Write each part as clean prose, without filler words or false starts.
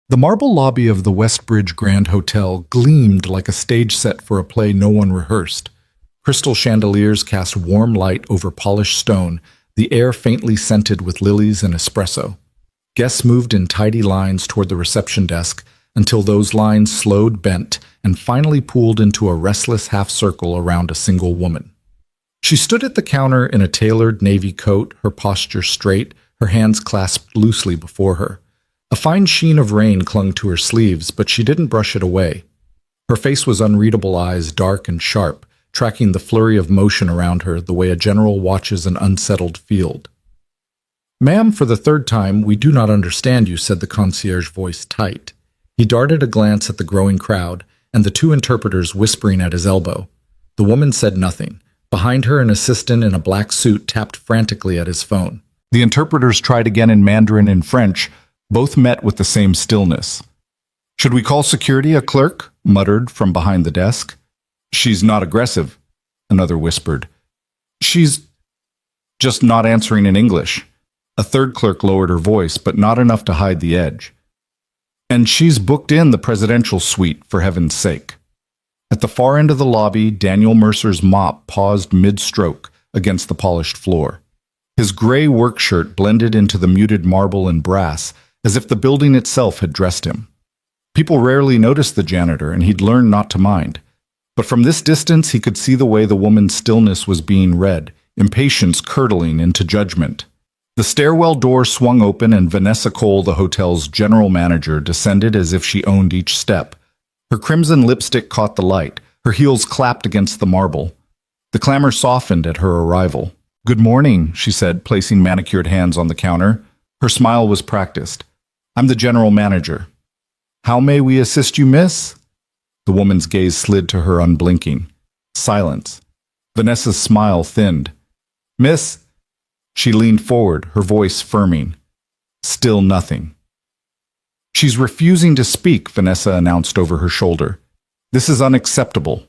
The marble lobby of the Westbridge Grand Hotel gleamed like a stage set for a play no one rehearsed. Crystal chandeliers cast warm light over polished stone, the air faintly scented with lilies and espresso. Guests moved in tidy lines toward the reception desk until those lines slowed, bent, and finally pooled into a restless half-circle around a single woman. She stood at the counter in a tailored navy coat, her posture straight, her hands clasped loosely before her. A fine sheen of rain clung to her sleeves, but she didn't brush it away. Her face was unreadable eyes, dark and sharp, tracking the flurry of motion around her the way a general watches an unsettled field. "Ma'am, for the third time, we do not understand you," said the concierge voice tight. He darted a glance at the growing crowd, and the two interpreters whispering at his elbow. The woman said nothing. Behind her, an assistant in a black suit tapped frantically at his phone. The interpreters tried again in Mandarin and French. Both met with the same stillness. "Should we call security?" a clerk muttered from behind the desk. "She's not aggressive," another whispered. "She's just not answering in English." A third clerk lowered her voice, but not enough to hide the edge. "And she's booked in the presidential suite, for heaven's sake." At the far end of the lobby, Daniel Mercer's mop paused mid-stroke against the polished floor. His gray work shirt blended into the muted marble and brass, as if the building itself had dressed him. People rarely noticed the janitor, and he'd learned not to mind. But from this distance, he could see the way the woman's stillness was being read, impatience curdling into judgment. The stairwell door swung open, and Vanessa Cole, the hotel's general manager, descended as if she owned each step. Her crimson lipstick caught the light. Her heels clapped against the marble. The clamor softened at her arrival. "Good morning," she said, placing manicured hands on the counter. Her smile was practiced. "I'm the general manager." "How may we assist you, miss?" The woman's gaze slid to her unblinking. Silence. Vanessa's smile thinned. "Miss..." She leaned forward, her voice firming. Still nothing. "She's refusing to speak," Vanessa announced over her shoulder. "This is unacceptable."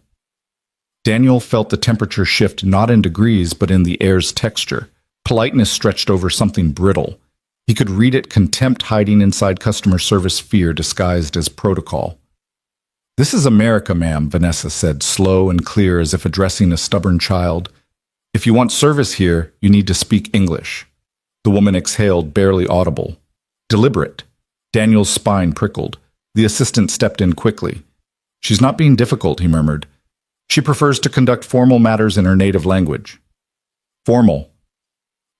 Daniel felt the temperature shift not in degrees but in the air's texture. Politeness stretched over something brittle. He could read it, contempt hiding inside customer service fear disguised as protocol. "This is America, ma'am," Vanessa said, slow and clear as if addressing a stubborn child. "If you want service here, you need to speak English." The woman exhaled, barely audible. Deliberate. Daniel's spine prickled. The assistant stepped in quickly. "She's not being difficult," he murmured. "She prefers to conduct formal matters in her native language." "Formal."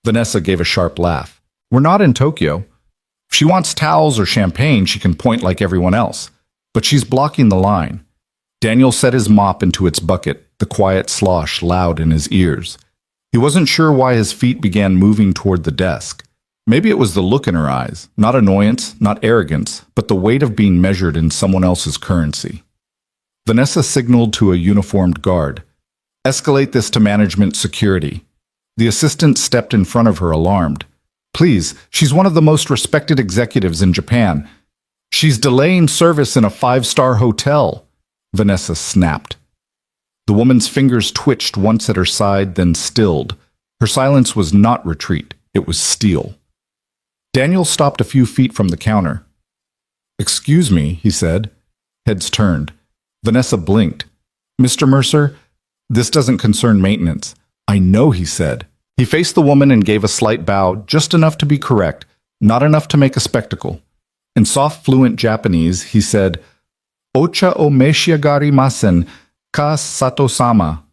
Vanessa gave a sharp laugh. "We're not in Tokyo. If she wants towels or champagne, she can point like everyone else. But she's blocking the line." Daniel set his mop into its bucket, the quiet slosh loud in his ears. He wasn't sure why his feet began moving toward the desk. Maybe it was the look in her eyes, not annoyance, not arrogance, but the weight of being measured in someone else's currency. Vanessa signaled to a uniformed guard. "Escalate this to management security." The assistant stepped in front of her, alarmed. "Please, she's one of the most respected executives in Japan. She's delaying service in a 5-star hotel," Vanessa snapped. The woman's fingers twitched once at her side, then stilled. Her silence was not retreat, it was steel. Daniel stopped a few feet from the counter. "Excuse me," he said. Heads turned. Vanessa blinked. "Mr. Mercer, this doesn't concern maintenance." "I know," he said. He faced the woman and gave a slight bow, just enough to be correct, not enough to make a spectacle. In soft, fluent Japanese, he said, "Ocha o meishiagarimasen, ka Sato-sama."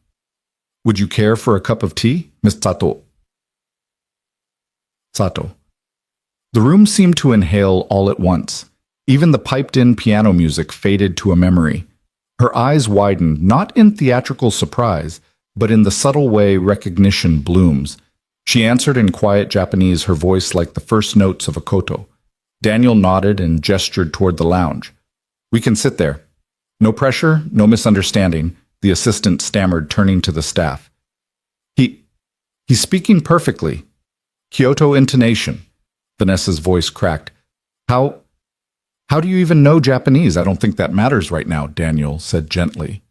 "Would you care for a cup of tea, Miss Sato?" Sato. The room seemed to inhale all at once. Even the piped-in piano music faded to a memory. Her eyes widened, not in theatrical surprise, but in the subtle way recognition blooms. She answered in quiet Japanese, her voice like the first notes of a koto. Daniel nodded and gestured toward the lounge. "We can sit there." "No pressure, no misunderstanding," the assistant stammered, turning to the staff. He's speaking perfectly." Kyoto intonation. Vanessa's voice cracked. How do you even know Japanese?" "I don't think that matters right now," Daniel said gently.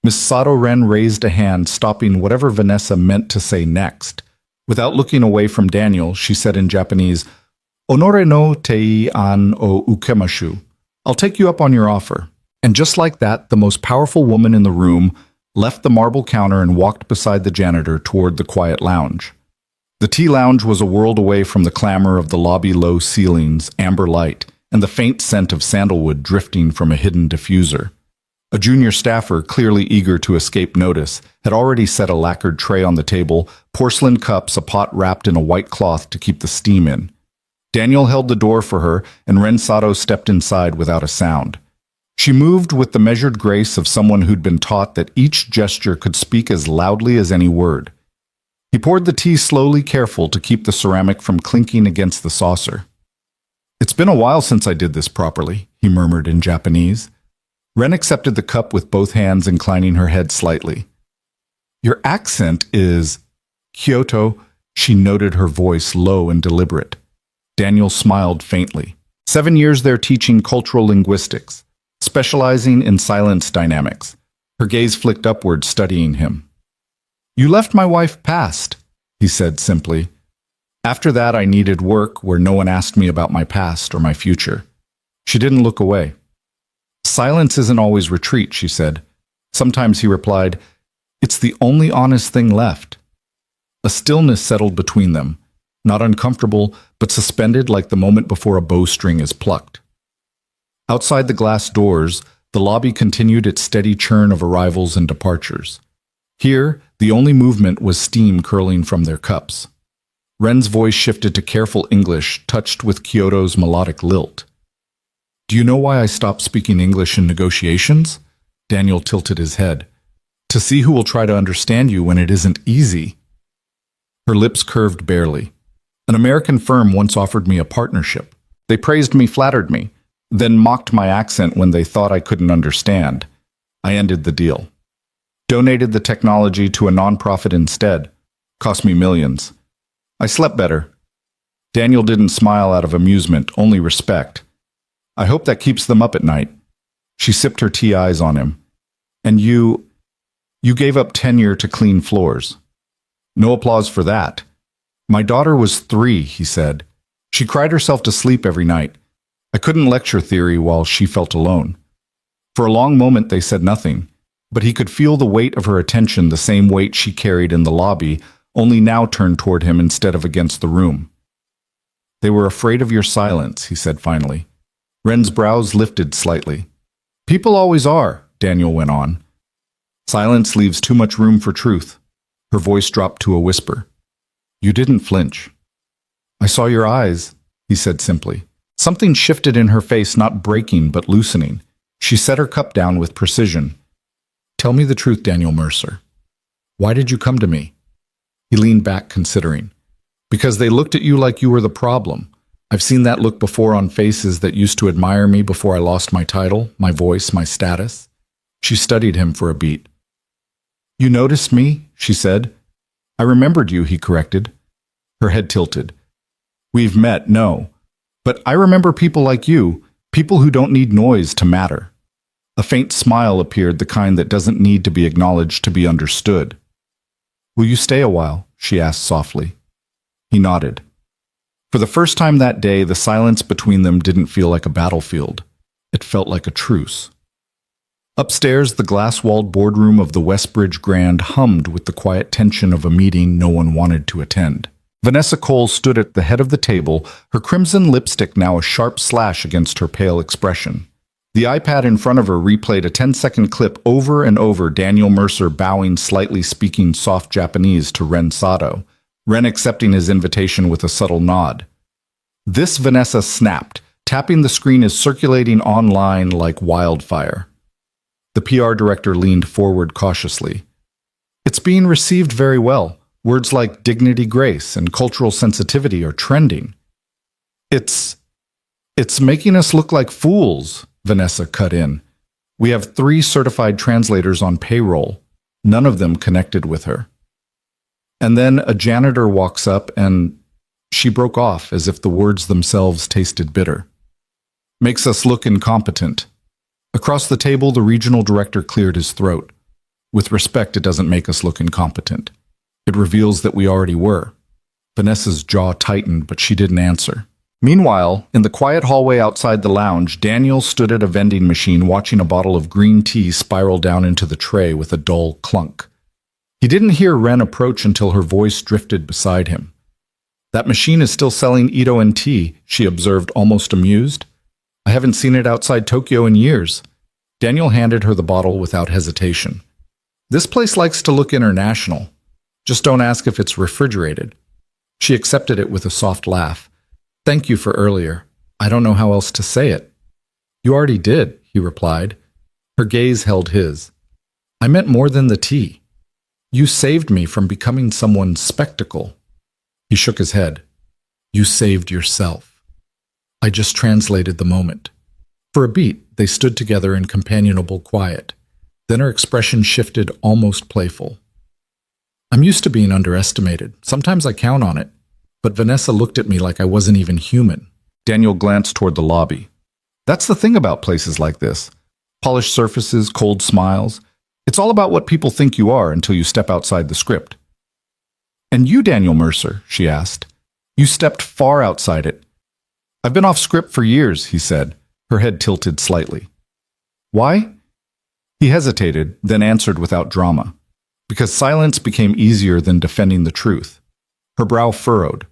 Miss Sato-Ren raised a hand, stopping whatever Vanessa meant to say next. Without looking away from Daniel, she said in Japanese, "Onore no tei an o ukemashu." I'll take you up on your offer." And just like that, the most powerful woman in the room left the marble counter and walked beside the janitor toward the quiet lounge. The tea lounge was a world away from the clamor of the lobby, low ceilings, amber light, and the faint scent of sandalwood drifting from a hidden diffuser. A junior staffer, clearly eager to escape notice, had already set a lacquered tray on the table, porcelain cups, a pot wrapped in a white cloth to keep the steam in. Daniel held the door for her, and Rensato stepped inside without a sound. She moved with the measured grace of someone who'd been taught that each gesture could speak as loudly as any word. He poured the tea slowly, careful to keep the ceramic from clinking against the saucer. "It's been a while since I did this properly," he murmured in Japanese. Ren accepted the cup with both hands, inclining her head slightly. "Your accent is Kyoto," she noted, her voice low and deliberate. Daniel smiled faintly. 7 years there teaching cultural linguistics, specializing in silence dynamics. Her gaze flicked upward, studying him. "You left my wife past," he said simply. "After that, I needed work where no one asked me about my past or my future." She didn't look away. "Silence isn't always retreat," she said. Sometimes, he replied, "it's the only honest thing left." A stillness settled between them, not uncomfortable, but suspended like the moment before a bowstring is plucked. Outside the glass doors, the lobby continued its steady churn of arrivals and departures. Here, the only movement was steam curling from their cups. Ren's voice shifted to careful English, touched with Kyoto's melodic lilt. "Do you know why I stopped speaking English in negotiations?" Daniel tilted his head. "To see who will try to understand you when it isn't easy." Her lips curved barely. "An American firm once offered me a partnership. They praised me, flattered me, then mocked my accent when they thought I couldn't understand. I ended the deal. Donated the technology to a nonprofit instead. Cost me millions. I slept better." Daniel didn't smile out of amusement, only respect. "I hope that keeps them up at night." She sipped her tea, eyes on him. "And you gave up tenure to clean floors." "No applause for that." "My daughter was 3, he said. She cried herself to sleep every night. I couldn't lecture theory while she felt alone." For a long moment they said nothing, but he could feel the weight of her attention, the same weight she carried in the lobby, only now turned toward him instead of against the room. "They were afraid of your silence," he said finally. Ren's brows lifted slightly. "People always are," Daniel went on. "Silence leaves too much room for truth." Her voice dropped to a whisper. "You didn't flinch." "I saw your eyes," he said simply. Something shifted in her face, not breaking but loosening. She set her cup down with precision. "Tell me the truth, Daniel Mercer. Why did you come to me?" He leaned back, considering. "Because they looked at you like you were the problem. I've seen that look before on faces that used to admire me before I lost my title, my voice, my status." She studied him for a beat. "You noticed me?" she said. "I remembered you," he corrected. Her head tilted. "We've met, no. But I remember people like you, people who don't need noise to matter." A faint smile appeared, the kind that doesn't need to be acknowledged to be understood. "Will you stay a while?" she asked softly. He nodded. For the first time that day, the silence between them didn't feel like a battlefield. It felt like a truce. Upstairs, the glass-walled boardroom of the Westbridge Grand hummed with the quiet tension of a meeting no one wanted to attend. Vanessa Cole stood at the head of the table, her crimson lipstick now a sharp slash against her pale expression. The iPad in front of her replayed a 10-second clip over and over, Daniel Mercer bowing slightly, speaking soft Japanese to Ren Sato, Ren accepting his invitation with a subtle nod. This Vanessa snapped, tapping the screen as circulating online like wildfire. The PR director leaned forward cautiously. "It's being received very well. Words like dignity, grace, and cultural sensitivity are trending." It's making us look like fools," Vanessa cut in. "We have 3 certified translators on payroll, none of them connected with her." And then a janitor walks up and... She broke off as if the words themselves tasted bitter. "Makes us look incompetent." Across the table, the regional director cleared his throat. "With respect, it doesn't make us look incompetent. It reveals that we already were." Vanessa's jaw tightened, but she didn't answer. Meanwhile, in the quiet hallway outside the lounge, Daniel stood at a vending machine watching a bottle of green tea spiral down into the tray with a dull clunk. He didn't hear Ren approach until her voice drifted beside him. "That machine is still selling Ito and tea," she observed, almost amused. "I haven't seen it outside Tokyo in years." Daniel handed her the bottle without hesitation. "This place likes to look international. Just don't ask if it's refrigerated." She accepted it with a soft laugh. "Thank you for earlier. I don't know how else to say it." "You already did," he replied. Her gaze held his. "I meant more than the tea. You saved me from becoming someone's spectacle." He shook his head. "You saved yourself." I just translated the moment. For a beat, they stood together in companionable quiet. Then her expression shifted, almost playful. "I'm used to being underestimated. Sometimes I count on it. But Vanessa looked at me like I wasn't even human." Daniel glanced toward the lobby. "That's the thing about places like this. Polished surfaces, cold smiles. It's all about what people think you are until you step outside the script." "And you, Daniel Mercer," she asked. "You stepped far outside it." "I've been off script for years," he said, her head tilted slightly. "Why?" He hesitated, then answered without drama. "Because silence became easier than defending the truth." Her brow furrowed.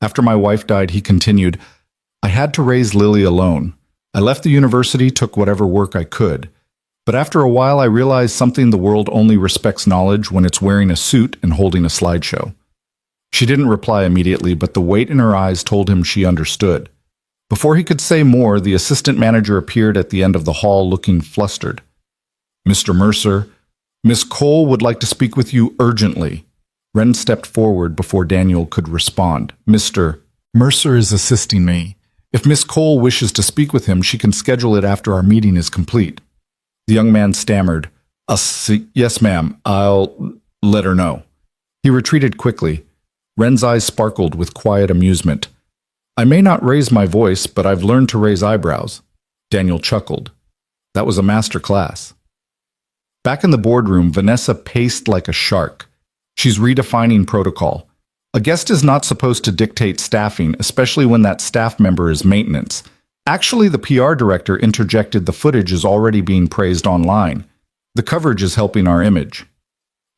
"After my wife died," he continued, "I had to raise Lily alone. I left the university, took whatever work I could. But after a while I realized something: the world only respects knowledge when it's wearing a suit and holding a slideshow." She didn't reply immediately, but the weight in her eyes told him she understood. Before he could say more, the assistant manager appeared at the end of the hall, looking flustered. "Mr. Mercer, Miss Cole would like to speak with you urgently." Ren stepped forward before Daniel could respond. "Mr. Mercer is assisting me. If Miss Cole wishes to speak with him, she can schedule it after our meeting is complete." The young man stammered, "Yes, ma'am. I'll let her know." He retreated quickly. Ren's eyes sparkled with quiet amusement. "I may not raise my voice, but I've learned to raise eyebrows." Daniel chuckled. That was a master class. Back in the boardroom, Vanessa paced like a shark. She's redefining protocol. A guest is not supposed to dictate staffing, especially when that staff member is maintenance. Actually, the PR director interjected the footage is already being praised online. The coverage is helping our image.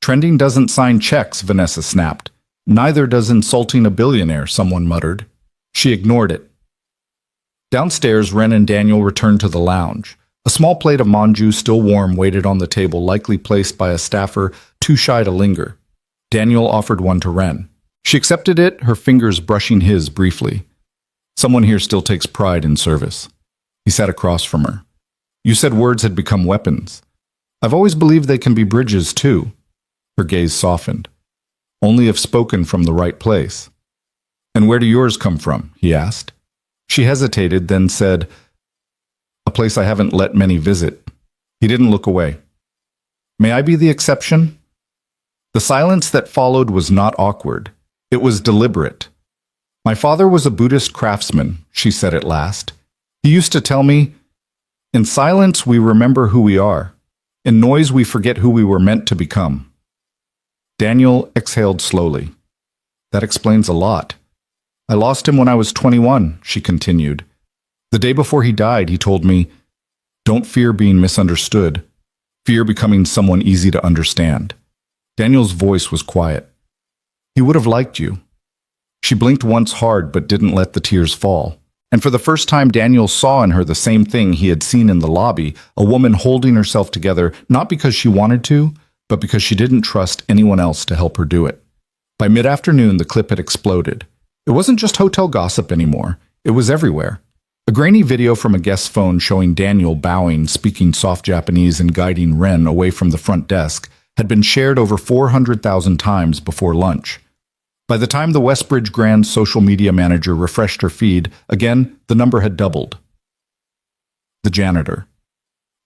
"Trending doesn't sign checks," Vanessa snapped. "Neither does insulting a billionaire," someone muttered. She ignored it. Downstairs, Ren and Daniel returned to the lounge. A small plate of manju, still warm, waited on the table, likely placed by a staffer too shy to linger. Daniel offered one to Ren. She accepted it, her fingers brushing his briefly. "Someone here still takes pride in service." He sat across from her. "You said words had become weapons. I've always believed they can be bridges, too." Her gaze softened. "Only if spoken from the right place." "And where do yours come from?" he asked. She hesitated, then said, "A place I haven't let many visit." He didn't look away. "May I be the exception?" The silence that followed was not awkward. It was deliberate. "My father was a Buddhist craftsman," she said at last. "He used to tell me, 'In silence we remember who we are. In noise we forget who we were meant to become.'" Daniel exhaled slowly. "That explains a lot. I lost him when I was 21, she continued. The day before he died, he told me, 'Don't fear being misunderstood. Fear becoming someone easy to understand.'" Daniel's voice was quiet. "He would have liked you." She blinked once hard but didn't let the tears fall. And for the first time, Daniel saw in her the same thing he had seen in the lobby, a woman holding herself together, not because she wanted to, but because she didn't trust anyone else to help her do it. By mid-afternoon, the clip had exploded. It wasn't just hotel gossip anymore. It was everywhere. A grainy video from a guest's phone showing Daniel bowing, speaking soft Japanese, and guiding Ren away from the front desk had been shared over 400,000 times before lunch. By the time the Westbridge Grand social media manager refreshed her feed, again, the number had doubled. The Janitor.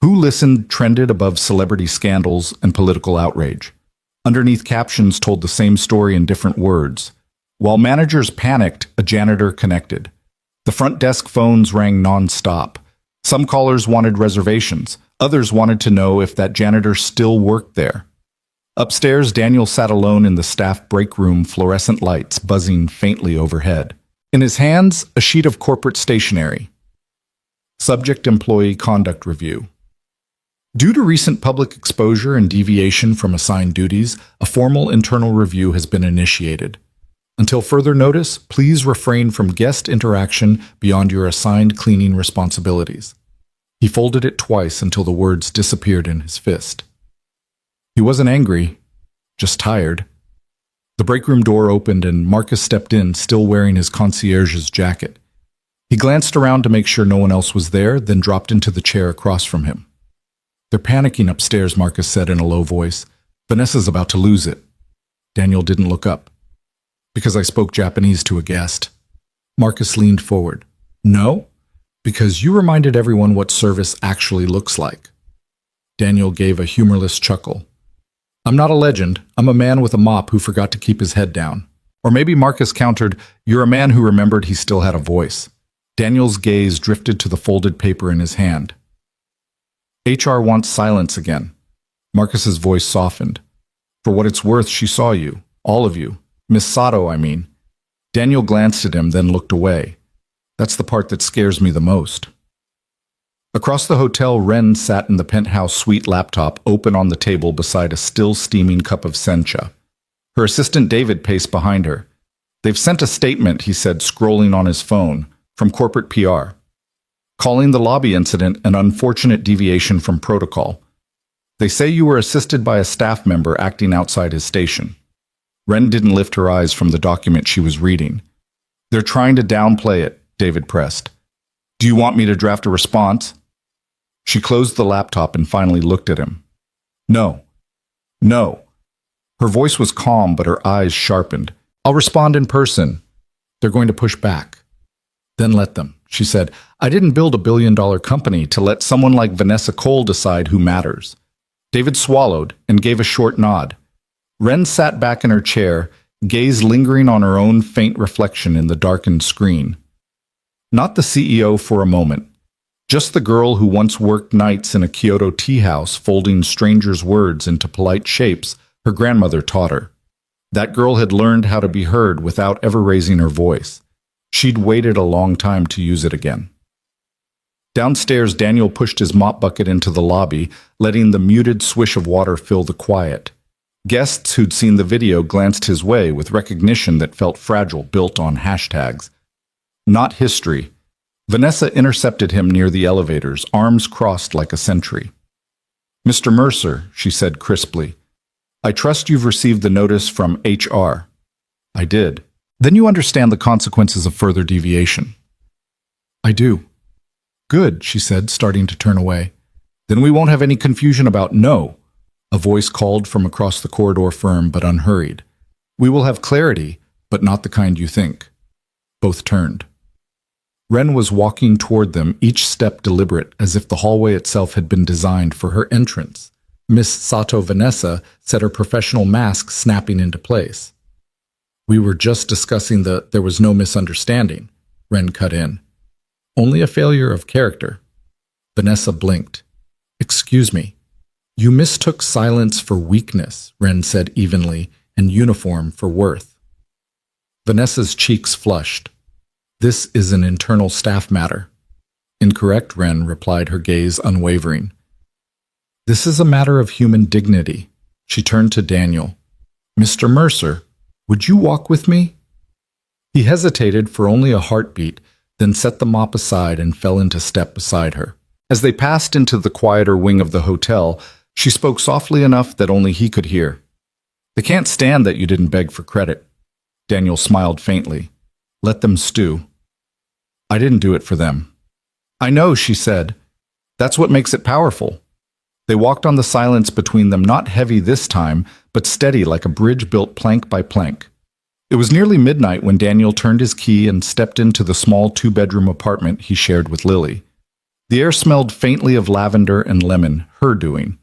Who Listened trended above celebrity scandals and political outrage. Underneath, captions told the same story in different words. While managers panicked, a janitor connected. The front desk phones rang non-stop. Some callers wanted reservations. Others wanted to know if that janitor still worked there. Upstairs, Daniel sat alone in the staff break room, fluorescent lights buzzing faintly overhead. In his hands, a sheet of corporate stationery. Subject Employee Conduct Review. Due to recent public exposure and deviation from assigned duties, a formal internal review has been initiated. Until further notice, please refrain from guest interaction beyond your assigned cleaning responsibilities. He folded it twice until the words disappeared in his fist. He wasn't angry, just tired. The break room door opened and Marcus stepped in, still wearing his concierge's jacket. He glanced around to make sure no one else was there, then dropped into the chair across from him. "They're panicking upstairs," Marcus said in a low voice. "Vanessa's about to lose it." Daniel didn't look up. "Because I spoke Japanese to a guest." Marcus leaned forward. "No, because you reminded everyone what service actually looks like." Daniel gave a humorless chuckle. "I'm not a legend. I'm a man with a mop who forgot to keep his head down." Or maybe Marcus countered, "You're a man who remembered he still had a voice." Daniel's gaze drifted to the folded paper in his hand. "HR wants silence again." Marcus's voice softened. "For what it's worth, she saw you. All of you. Miss Sato, I mean." Daniel glanced at him, then looked away. "That's the part that scares me the most." Across the hotel, Ren sat in the penthouse suite laptop open on the table beside a still steaming cup of sencha. Her assistant David paced behind her. "They've sent a statement," he said, scrolling on his phone, "from corporate PR, calling the lobby incident an unfortunate deviation from protocol. They say you were assisted by a staff member acting outside his station." Ren didn't lift her eyes from the document she was reading. "They're trying to downplay it," David pressed. "Do you want me to draft a response?" She closed the laptop and finally looked at him. "No. No." Her voice was calm, but her eyes sharpened. "I'll respond in person." "They're going to push back." "Then let them," she said. "I didn't build a billion-dollar company to let someone like Vanessa Cole decide who matters." David swallowed and gave a short nod. Ren sat back in her chair, gaze lingering on her own faint reflection in the darkened screen. Not the CEO for a moment. Just the girl who once worked nights in a Kyoto tea house folding strangers' words into polite shapes her grandmother taught her. That girl had learned how to be heard without ever raising her voice. She'd waited a long time to use it again. Downstairs, Daniel pushed his mop bucket into the lobby, letting the muted swish of water fill the quiet. Guests who'd seen the video glanced his way with recognition that felt fragile, built on hashtags. Not history. Vanessa intercepted him near the elevators, arms crossed like a sentry. "Mr. Mercer," she said crisply, "I trust you've received the notice from HR." "I did." "Then you understand the consequences of further deviation." "I do." "Good," she said, starting to turn away. "Then we won't have any confusion about no." A voice called from across the corridor, firm but unhurried. "We will have clarity, but not the kind you think." Both turned. Ren was walking toward them, each step deliberate, as if the hallway itself had been designed for her entrance. Miss Sato Vanessa said, her professional mask snapping into place. "We were just discussing there was no misunderstanding," Ren cut in. "Only a failure of character." Vanessa blinked. "Excuse me." "You mistook silence for weakness," Ren said evenly, "and uniform for worth." Vanessa's cheeks flushed. "This is an internal staff matter." "Incorrect," Ren replied, her gaze unwavering. "This is a matter of human dignity." She turned to Daniel. "Mr. Mercer, would you walk with me?" He hesitated for only a heartbeat, then set the mop aside and fell into step beside her. As they passed into the quieter wing of the hotel, she spoke softly enough that only he could hear. "They can't stand that you didn't beg for credit." Daniel smiled faintly. "Let them stew." "I didn't do it for them." "I know," she said. "That's what makes it powerful." They walked on the silence between them, not heavy this time, but steady like a bridge built plank by plank. It was nearly midnight when Daniel turned his key and stepped into the small two-bedroom apartment he shared with Lily. The air smelled faintly of lavender and lemon, her doing.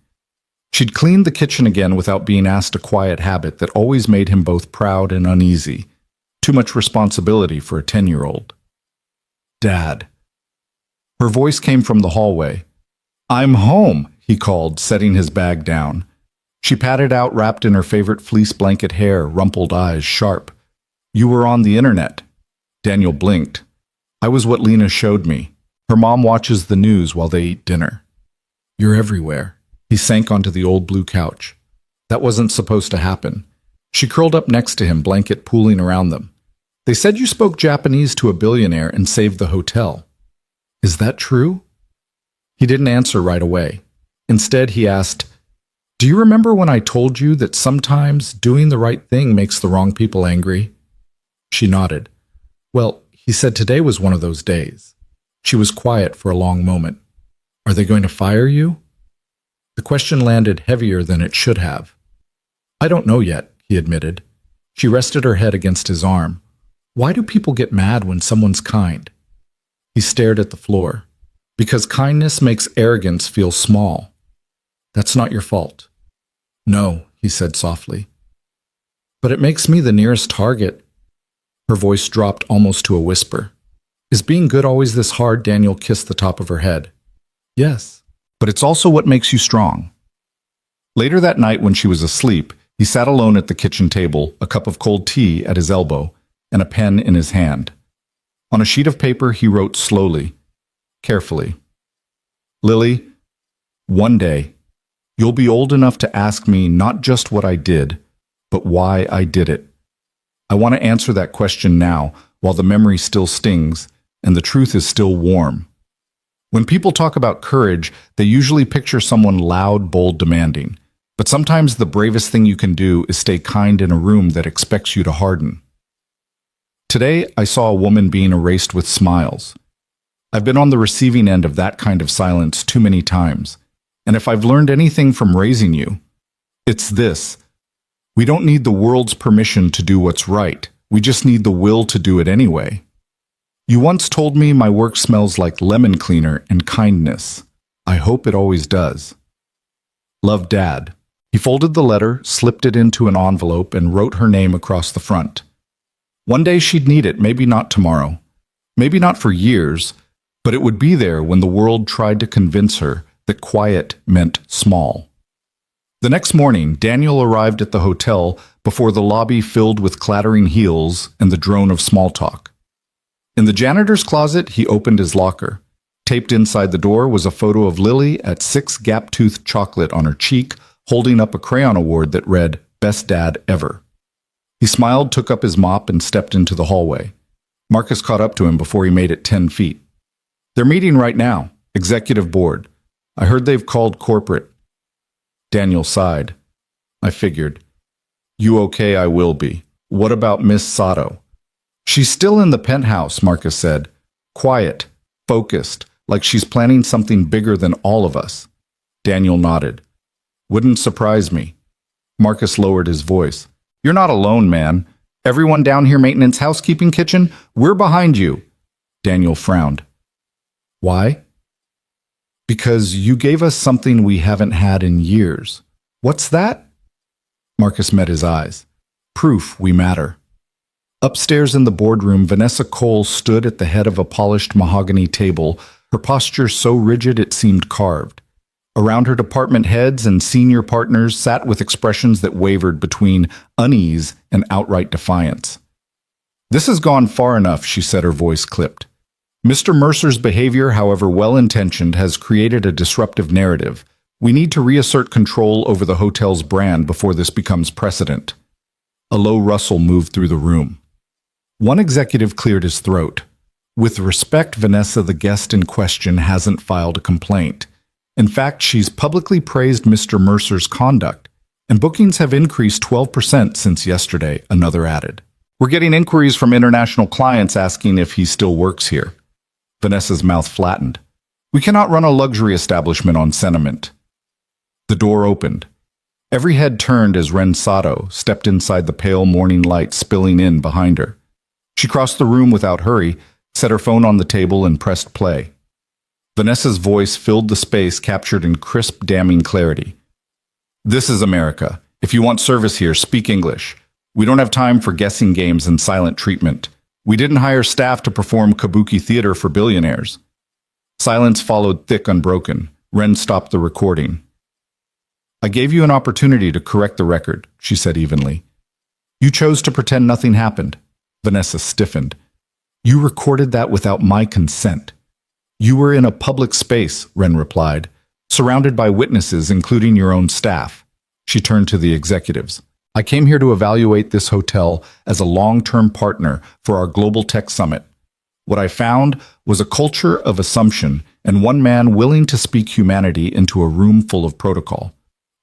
She'd cleaned the kitchen again without being asked, a quiet habit that always made him both proud and uneasy. Too much responsibility for a 10-year-old. "Dad." Her voice came from the hallway. "I'm home," he called, setting his bag down. She patted out, wrapped in her favorite fleece blanket hair, rumpled eyes sharp. "You were on the internet." Daniel blinked. I was what Lena showed me. Her mom watches the news while they eat dinner. You're everywhere. He sank onto the old blue couch. That wasn't supposed to happen. She curled up next to him, blanket pooling around them. They said you spoke Japanese to a billionaire and saved the hotel. Is that true? He didn't answer right away. Instead, he asked, do you remember when I told you that sometimes doing the right thing makes the wrong people angry? She nodded. Well, he said today was one of those days. She was quiet for a long moment. Are they going to fire you? The question landed heavier than it should have. I don't know yet, he admitted. She rested her head against his arm. Why do people get mad when someone's kind? He stared at the floor. Because kindness makes arrogance feel small. That's not your fault. No, he said softly. But it makes me the nearest target. Her voice dropped almost to a whisper. Is being good always this hard? Daniel kissed the top of her head. Yes, but it's also what makes you strong. Later that night when she was asleep, he sat alone at the kitchen table, a cup of cold tea at his elbow, and a pen in his hand. On a sheet of paper he wrote slowly, carefully. Lily, one day, you'll be old enough to ask me not just what I did, but why I did it. I want to answer that question now, while the memory still stings and the truth is still warm. When people talk about courage, they usually picture someone loud, bold, demanding. But sometimes the bravest thing you can do is stay kind in a room that expects you to harden. Today, I saw a woman being erased with smiles. I've been on the receiving end of that kind of silence too many times. And if I've learned anything from raising you, it's this. We don't need the world's permission to do what's right. We just need the will to do it anyway. You once told me my work smells like lemon cleaner and kindness. I hope it always does. Love, Dad. He folded the letter, slipped it into an envelope, and wrote her name across the front. One day she'd need it, maybe not tomorrow. Maybe not for years, but it would be there when the world tried to convince her that quiet meant small. The next morning, Daniel arrived at the hotel before the lobby filled with clattering heels and the drone of small talk. In the janitor's closet, he opened his locker. Taped inside the door was a photo of Lily at 6 gap-toothed chocolate on her cheek, holding up a crayon award that read, Best Dad Ever. He smiled, took up his mop, and stepped into the hallway. Marcus caught up to him before he made it 10 feet. They're meeting right now, executive board. I heard they've called corporate. Daniel sighed. I figured. You okay? I will be. What about Miss Sato? She's still in the penthouse, Marcus said. Quiet, focused, like she's planning something bigger than all of us. Daniel nodded. Wouldn't surprise me. Marcus lowered his voice. You're not alone, man. Everyone down here, maintenance, housekeeping, kitchen, we're behind you. Daniel frowned. Why? Because you gave us something we haven't had in years. What's that? Marcus met his eyes. Proof we matter. Upstairs in the boardroom, Vanessa Cole stood at the head of a polished mahogany table, her posture so rigid it seemed carved. Around her, department heads and senior partners sat with expressions that wavered between unease and outright defiance. This has gone far enough, she said, her voice clipped. Mr. Mercer's behavior, however well-intentioned, has created a disruptive narrative. We need to reassert control over the hotel's brand before this becomes precedent. A low rustle moved through the room. One executive cleared his throat. With respect, Vanessa, the guest in question, hasn't filed a complaint. In fact, she's publicly praised Mr. Mercer's conduct, and bookings have increased 12% since yesterday, another added. We're getting inquiries from international clients asking if he still works here. Vanessa's mouth flattened. We cannot run a luxury establishment on sentiment. The door opened. Every head turned as Ren Sato stepped inside the pale morning light spilling in behind her. She crossed the room without hurry, set her phone on the table, and pressed play. Vanessa's voice filled the space, captured in crisp, damning clarity. This is America. If you want service here, speak English. We don't have time for guessing games and silent treatment. We didn't hire staff to perform kabuki theater for billionaires. Silence followed, thick, unbroken. Ren stopped the recording. I gave you an opportunity to correct the record, she said evenly. You chose to pretend nothing happened. Vanessa stiffened. You recorded that without my consent. You were in a public space, Ren replied, surrounded by witnesses, including your own staff. She turned to the executives. I came here to evaluate this hotel as a long-term partner for our Global Tech Summit. What I found was a culture of assumption and one man willing to speak humanity into a room full of protocol.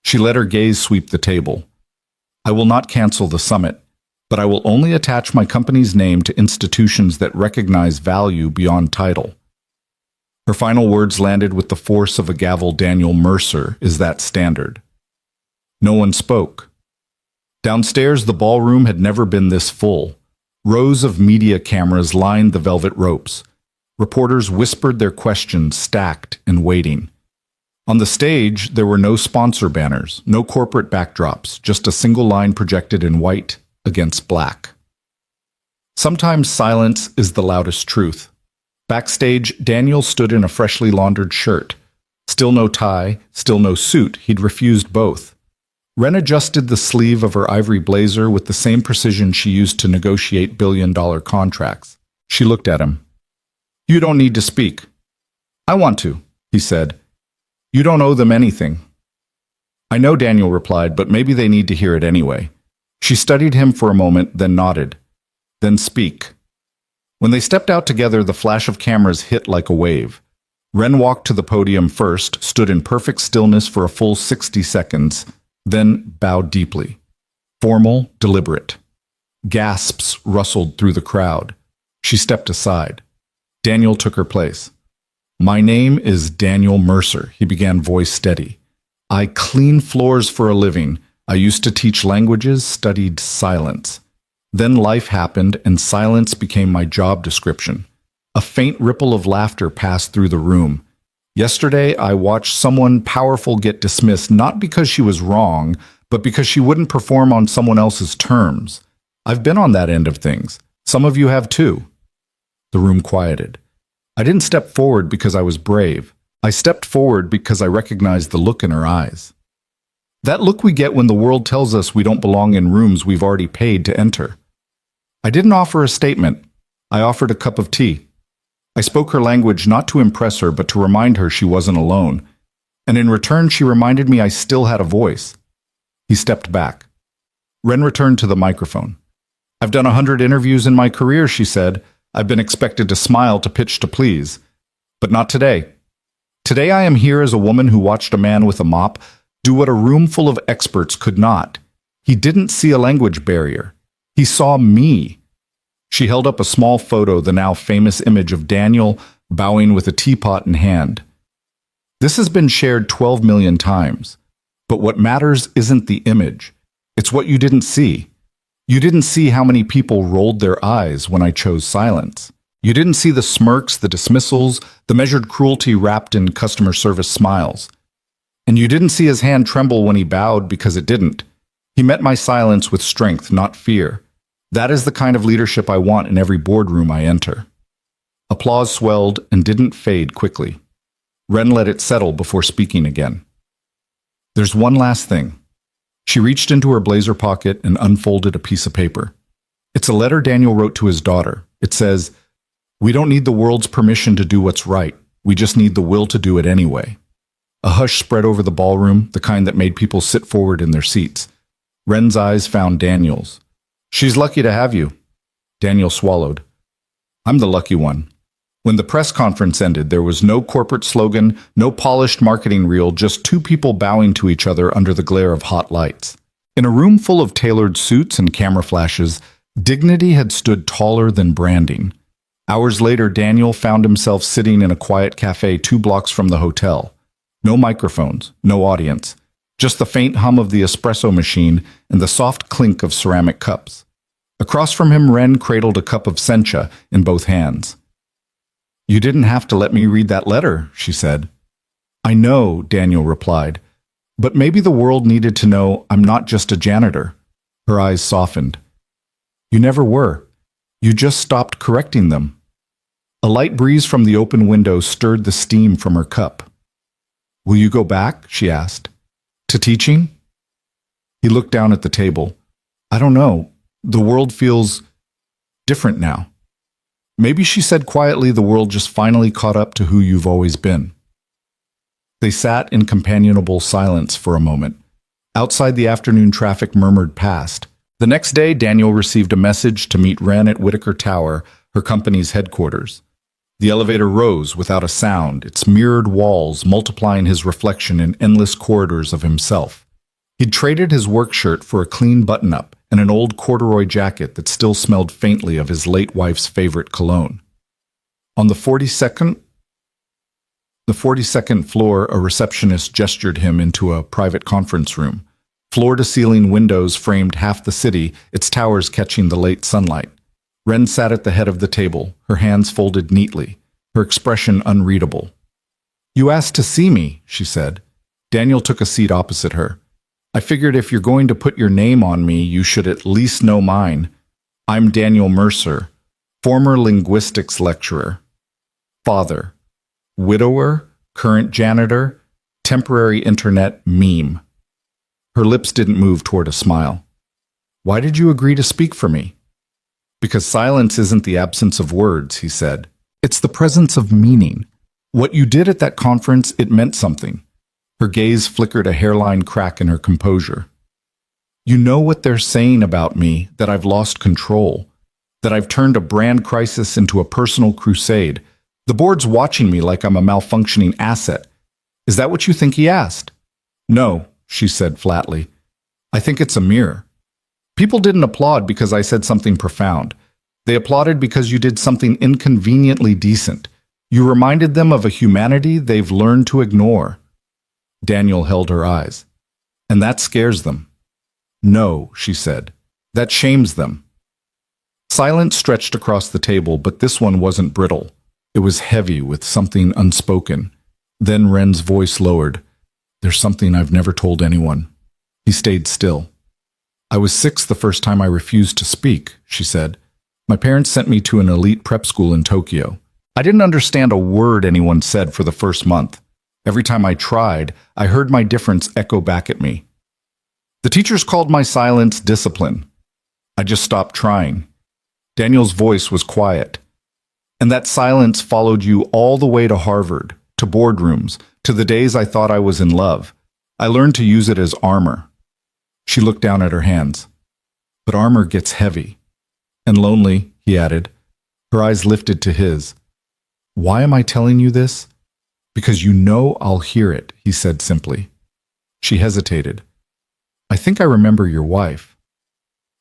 She let her gaze sweep the table. I will not cancel the summit, but I will only attach my company's name to institutions that recognize value beyond title. Her final words landed with the force of a gavel. Daniel Mercer is that standard. No one spoke. Downstairs, the ballroom had never been this full. Rows of media cameras lined the velvet ropes. Reporters whispered their questions, stacked and waiting. On the stage, there were no sponsor banners, no corporate backdrops, just a single line projected in white against black. Sometimes silence is the loudest truth. Backstage, Daniel stood in a freshly laundered shirt. Still no tie, still no suit. He'd refused both. Ren adjusted the sleeve of her ivory blazer with the same precision she used to negotiate billion-dollar contracts. She looked at him. You don't need to speak. I want to, he said. You don't owe them anything. I know, Daniel replied, but maybe they need to hear it anyway. She studied him for a moment, then nodded. Then speak. When they stepped out together, the flash of cameras hit like a wave. Ren walked to the podium first, stood in perfect stillness for a full 60 seconds, then bowed deeply. Formal, deliberate. Gasps rustled through the crowd. She stepped aside. Daniel took her place. My name is Daniel Mercer, he began, voice steady. I clean floors for a living. I used to teach languages, studied silence. Then life happened, and silence became my job description. A faint ripple of laughter passed through the room. Yesterday, I watched someone powerful get dismissed, not because she was wrong, but because she wouldn't perform on someone else's terms. I've been on that end of things. Some of you have too. The room quieted. I didn't step forward because I was brave. I stepped forward because I recognized the look in her eyes. That look we get when the world tells us we don't belong in rooms we've already paid to enter. I didn't offer a statement. I offered a cup of tea. I spoke her language not to impress her, but to remind her she wasn't alone. And in return, she reminded me I still had a voice. He stepped back. Ren returned to the microphone. I've done 100 interviews in my career, she said. I've been expected to smile, to pitch, to please. But not today. Today I am here as a woman who watched a man with a mop do what a room full of experts could not. He didn't see a language barrier. He saw me. She held up a small photo, the now famous image of Daniel bowing with a teapot in hand. This has been shared 12 million times. But what matters isn't the image. It's what you didn't see. You didn't see how many people rolled their eyes when I chose silence. You didn't see the smirks, the dismissals, the measured cruelty wrapped in customer service smiles. And you didn't see his hand tremble when he bowed, because it didn't. He met my silence with strength, not fear. That is the kind of leadership I want in every boardroom I enter. Applause swelled and didn't fade quickly. Ren let it settle before speaking again. There's one last thing. She reached into her blazer pocket and unfolded a piece of paper. It's a letter Daniel wrote to his daughter. It says, "We don't need the world's permission to do what's right. We just need the will to do it anyway." A hush spread over the ballroom, the kind that made people sit forward in their seats. Ren's eyes found Daniel's. "She's lucky to have you." Daniel swallowed. "I'm the lucky one." When the press conference ended, there was no corporate slogan, no polished marketing reel, just two people bowing to each other under the glare of hot lights. In a room full of tailored suits and camera flashes, dignity had stood taller than branding. Hours later, Daniel found himself sitting in a quiet cafe 2 blocks from the hotel. No microphones, no audience. Just the faint hum of the espresso machine and the soft clink of ceramic cups. Across from him, Ren cradled a cup of sencha in both hands. "You didn't have to let me read that letter," she said. "I know," Daniel replied, "but maybe the world needed to know I'm not just a janitor." Her eyes softened. "You never were. You just stopped correcting them." A light breeze from the open window stirred the steam from her cup. "Will you go back?" she asked. "To teaching?" He looked down at the table. "I don't know. The world feels different now." Maybe, she said quietly, the world just finally caught up to who you've always been. They sat in companionable silence for a moment. Outside, the afternoon traffic murmured past. The next day, Daniel received a message to meet Wren at Whitaker Tower, her company's headquarters. The elevator rose without a sound, its mirrored walls multiplying his reflection in endless corridors of himself. He'd traded his work shirt for a clean button-up and an old corduroy jacket that still smelled faintly of his late wife's favorite cologne. On the 42nd floor, a receptionist gestured him into a private conference room. Floor-to-ceiling windows framed half the city, its towers catching the late sunlight. Wren sat at the head of the table, her hands folded neatly, her expression unreadable. "You asked to see me," she said. Daniel took a seat opposite her. "I figured if you're going to put your name on me, you should at least know mine. I'm Daniel Mercer, former linguistics lecturer, father, widower, current janitor, temporary internet meme." Her lips didn't move toward a smile. "Why did you agree to speak for me?" "Because silence isn't the absence of words," he said. "It's the presence of meaning. What you did at that conference, it meant something." Her gaze flickered a hairline crack in her composure. "You know what they're saying about me, that I've lost control, that I've turned a brand crisis into a personal crusade. The board's watching me like I'm a malfunctioning asset. Is that what you think?" he asked. "No," she said flatly. "I think it's a mirror. People didn't applaud because I said something profound. They applauded because you did something inconveniently decent. You reminded them of a humanity they've learned to ignore." Daniel held her eyes. "And that scares them." "No," she said. "That shames them." Silence stretched across the table, but this one wasn't brittle. It was heavy with something unspoken. Then Wren's voice lowered. "There's something I've never told anyone." He stayed still. "I was 6 the first time I refused to speak," she said. "My parents sent me to an elite prep school in Tokyo. I didn't understand a word anyone said for the first month. Every time I tried, I heard my difference echo back at me. The teachers called my silence discipline. I just stopped trying." Daniel's voice was quiet. "And that silence followed you all the way to Harvard, to boardrooms, to the days I thought I was in love. I learned to use it as armor." She looked down at her hands. "But armor gets heavy. And lonely," he added. Her eyes lifted to his. "Why am I telling you this?" "Because you know I'll hear it," he said simply. She hesitated. "I think I remember your wife."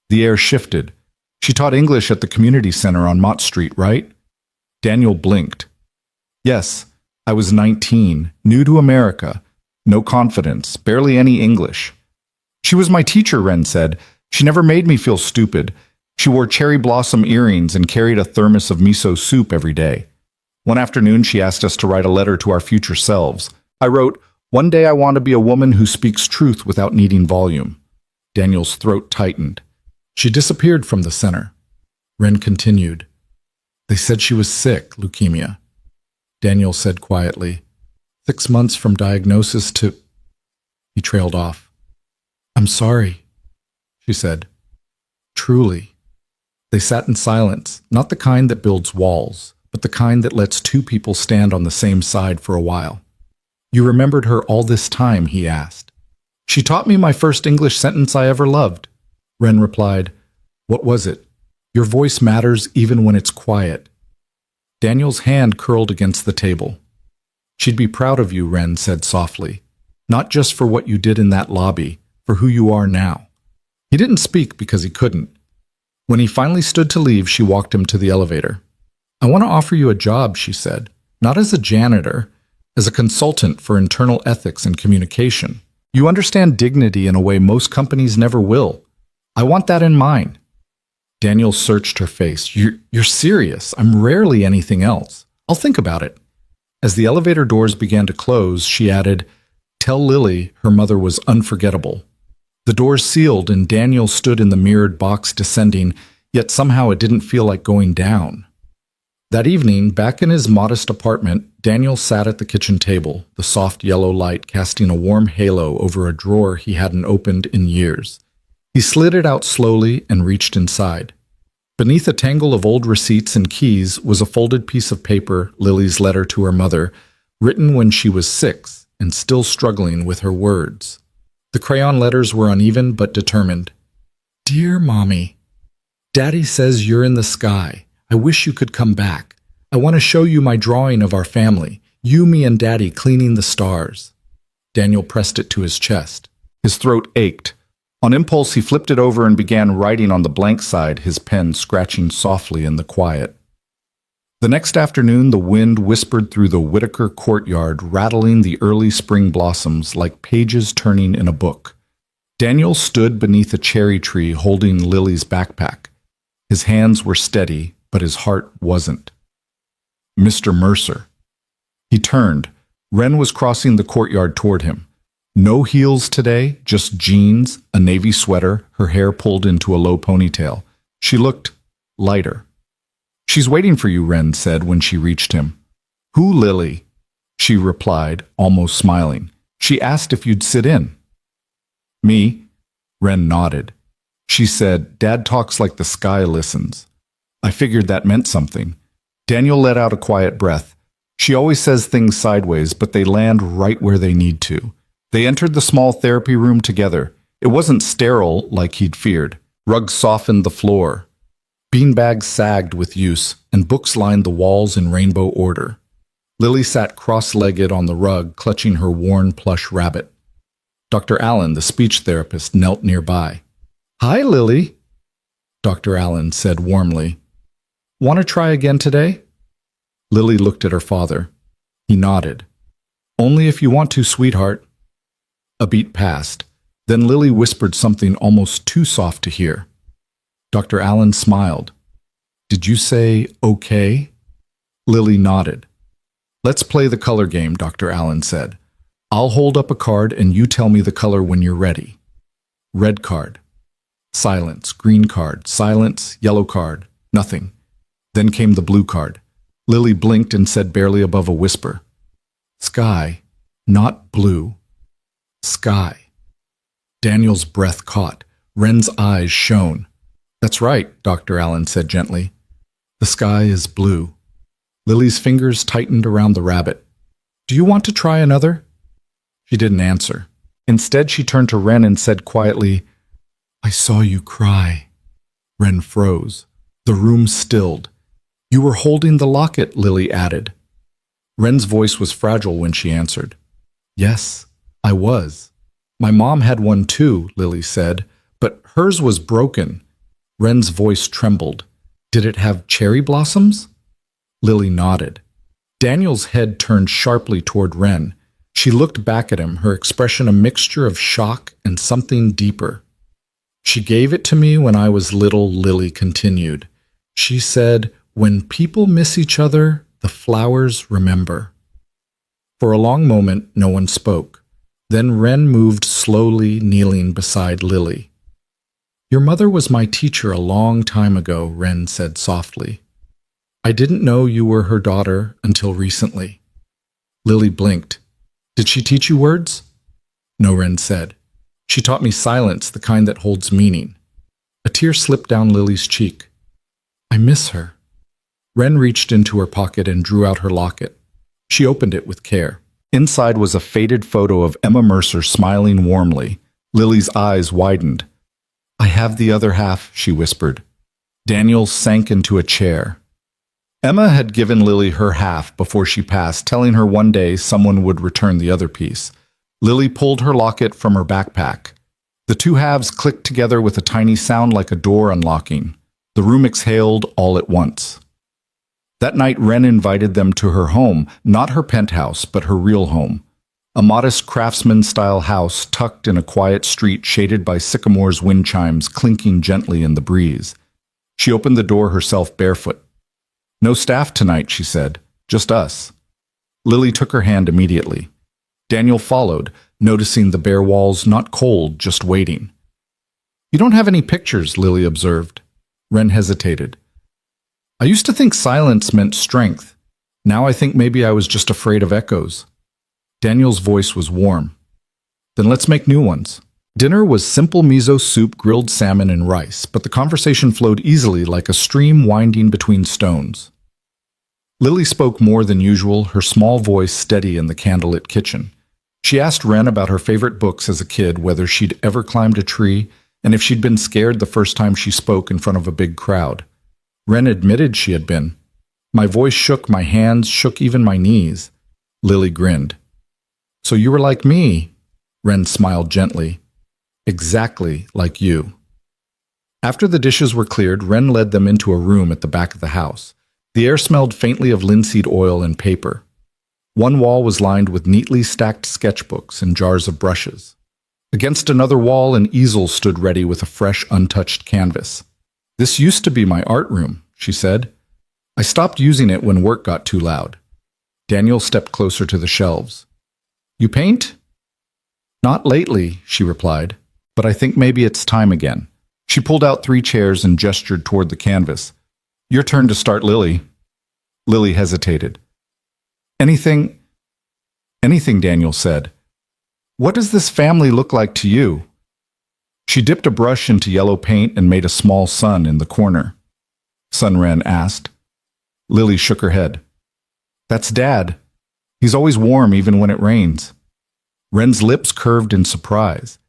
The air shifted. "She taught English at the community center on Mott Street, right?" Daniel blinked. "Yes, I was 19, new to America, no confidence, barely any English." "She was my teacher," Wren said. "She never made me feel stupid. She wore cherry blossom earrings and carried a thermos of miso soup every day. One afternoon, she asked us to write a letter to our future selves. I wrote, 'One day I want to be a woman who speaks truth without needing volume.'" Daniel's throat tightened. She disappeared from the center. Wren continued. "They said she was sick, leukemia." Daniel said quietly, 6 months from diagnosis to—" He trailed off. "I'm sorry," she said. "Truly." They sat in silence, not the kind that builds walls, but the kind that lets two people stand on the same side for a while. "You remembered her all this time?" he asked. "She taught me my first English sentence I ever loved." Wren replied, "What was it? Your voice matters even when it's quiet." Daniel's hand curled against the table. "She'd be proud of you," Wren said softly. "Not just for what you did in that lobby, for who you are now." He didn't speak because he couldn't. When he finally stood to leave, she walked him to the elevator. "I want to offer you a job," she said. "Not as a janitor, as a consultant for internal ethics and communication. You understand dignity in a way most companies never will. I want that in mine." Daniel searched her face. You're serious. I'm rarely anything else. I'll think about it." As the elevator doors began to close, she added, "Tell Lily her mother was unforgettable." The doors sealed and Daniel stood in the mirrored box descending, yet somehow it didn't feel like going down. That evening, back in his modest apartment, Daniel sat at the kitchen table, the soft yellow light casting a warm halo over a drawer he hadn't opened in years. He slid it out slowly and reached inside. Beneath a tangle of old receipts and keys was a folded piece of paper, Lily's letter to her mother, written when she was 6 and still struggling with her words. The crayon letters were uneven but determined. Dear Mommy, Daddy says you're in the sky. I wish you could come back. I want to show you my drawing of our family. You, me, and Daddy cleaning the stars. Daniel pressed it to his chest. His throat ached. On impulse, he flipped it over and began writing on the blank side, his pen scratching softly in the quiet. The next afternoon, the wind whispered through the Whitaker courtyard, rattling the early spring blossoms like pages turning in a book. Daniel stood beneath a cherry tree holding Lily's backpack. His hands were steady, but his heart wasn't. Mr. Mercer. He turned. Wren was crossing the courtyard toward him. No heels today, just jeans, a navy sweater, her hair pulled into a low ponytail. She looked lighter. She's waiting for you, Wren said when she reached him. Who, Lily? She replied, almost smiling. She asked if you'd sit in. Me? Wren nodded. She said, Dad talks like the sky listens. I figured that meant something. Daniel let out a quiet breath. She always says things sideways, but they land right where they need to. They entered the small therapy room together. It wasn't sterile like he'd feared. Rugs softened the floor. Beanbags sagged with use, and books lined the walls in rainbow order. Lily sat cross-legged on the rug, clutching her worn plush rabbit. Dr. Allen, the speech therapist, knelt nearby. Hi, Lily, Dr. Allen said warmly. Want to try again today? Lily looked at her father. He nodded. Only if you want to, sweetheart. A beat passed. Then Lily whispered something almost too soft to hear. Dr. Allen smiled. Did you say okay? Lily nodded. Let's play the color game, Dr. Allen said. I'll hold up a card and you tell me the color when you're ready. Red card. Silence. Green card. Silence. Yellow card. Nothing. Then came the blue card. Lily blinked and said barely above a whisper. Sky, not blue. Sky. Daniel's breath caught. Wren's eyes shone. That's right, Dr. Allen said gently. The sky is blue. Lily's fingers tightened around the rabbit. Do you want to try another? She didn't answer. Instead, she turned to Wren and said quietly, I saw you cry. Wren froze. The room stilled. You were holding the locket, Lily added. Wren's voice was fragile when she answered. Yes, I was. My mom had one too, Lily said, but hers was broken. Wren's voice trembled. Did it have cherry blossoms? Lily nodded. Daniel's head turned sharply toward Wren. She looked back at him, her expression a mixture of shock and something deeper. She gave it to me when I was little, Lily continued. She said, when people miss each other, the flowers remember. For a long moment, no one spoke. Then Wren moved slowly, kneeling beside Lily. Your mother was my teacher a long time ago, Wren said softly. I didn't know you were her daughter until recently. Lily blinked. Did she teach you words? No, Wren said. She taught me silence, the kind that holds meaning. A tear slipped down Lily's cheek. I miss her. Wren reached into her pocket and drew out her locket. She opened it with care. Inside was a faded photo of Emma Mercer smiling warmly. Lily's eyes widened. I have the other half, she whispered. Daniel sank into a chair. Emma had given Lily her half before she passed, telling her one day someone would return the other piece. Lily pulled her locket from her backpack. The two halves clicked together with a tiny sound like a door unlocking. The room exhaled all at once. That night, Wren invited them to her home, not her penthouse, but her real home. A modest craftsman-style house tucked in a quiet street shaded by sycamore's wind chimes clinking gently in the breeze. She opened the door herself barefoot. No staff tonight, she said. Just us. Lily took her hand immediately. Daniel followed, noticing the bare walls not cold, just waiting. You don't have any pictures, Lily observed. Wren hesitated. I used to think silence meant strength. Now I think maybe I was just afraid of echoes. Daniel's voice was warm. Then let's make new ones. Dinner was simple miso soup, grilled salmon, and rice, but the conversation flowed easily like a stream winding between stones. Lily spoke more than usual, her small voice steady in the candlelit kitchen. She asked Wren about her favorite books as a kid, whether she'd ever climbed a tree, and if she'd been scared the first time she spoke in front of a big crowd. Wren admitted she had been. My voice shook, my hands shook, even my knees. Lily grinned. "So you were like me?" Wren smiled gently. "Exactly like you." After the dishes were cleared, Wren led them into a room at the back of the house. The air smelled faintly of linseed oil and paper. One wall was lined with neatly stacked sketchbooks and jars of brushes. Against another wall, an easel stood ready with a fresh, untouched canvas. "This used to be my art room," she said. "I stopped using it when work got too loud." Daniel stepped closer to the shelves. "You paint?" "Not lately," she replied, "but I think maybe it's time again." She pulled out 3 chairs and gestured toward the canvas. "Your turn to start, Lily." Lily hesitated. Anything, Daniel said. "What does this family look like to you?" She dipped a brush into yellow paint and made a small sun in the corner. "Son?" Wren asked. Lily shook her head. "That's Dad. He's always warm even when it rains." Wren's lips curved in surprise.